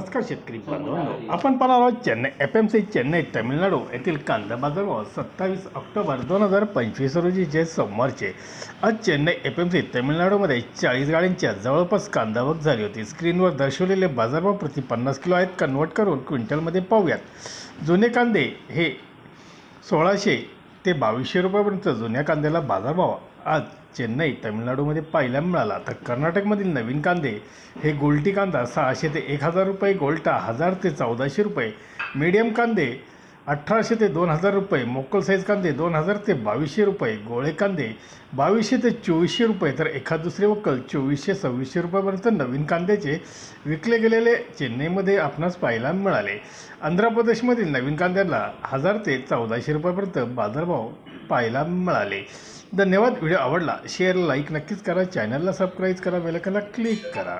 नमस्कार शेतकरी बांधवांनो, आपण पाहणार आहोत चेन्नई FMC चेन्नई तामिळनाडू येथील कांदा बाजारभाव 27 ऑक्टोबर 2025 रोजीचे सोमवारचे। आज चेन्नई FMC तामिळनाडूमध्ये 40 गाड्यांच्या जवळपास कांदा आवक झाली होती। स्क्रीनवर दर्शवलेले बाजारभाव प्रति 50 किलो आहेत कन्वर्ट करून क्विंटलमध्ये पाहूयात। जुने कांदे हे 1600 ते 2200 रुपयापर्यंत जुन्या कांद्याला बाजारभाव आज चेन्नई तामिळनाडूमध्ये पाहायला मिळाला। तर कर्नाटकमधील नवीन कांदे हे गोल्टी कांदा 600 ते 1000 रुपये, गोल्टा 1000 ते 1400 रुपये, मीडियम कांदे 1800 ते 2000 रुपये, मोकल साईज कांदे 2000 ते 2200 रुपये, गोळे कांदे 2200 ते 2400 रुपये, तर एखाद दुसरे वक्कल 2400-2600 रुपयापर्यंत नवीन कांद्याचे विकले गेलेले चेन्नईमध्ये आपणास पाहायला मिळाले। आंध्र प्रदेशमधील नवीन कांद्याला 1000 ते 1400 रुपयापर्यंत बाजारभाव पाहायला मिळाले। धन्यवाद। व्हिडिओ आवडला शेअर लाईक नक्कीच करा, चॅनलला सबस्क्राईब करा, बेल आयकॉनला क्लिक करा।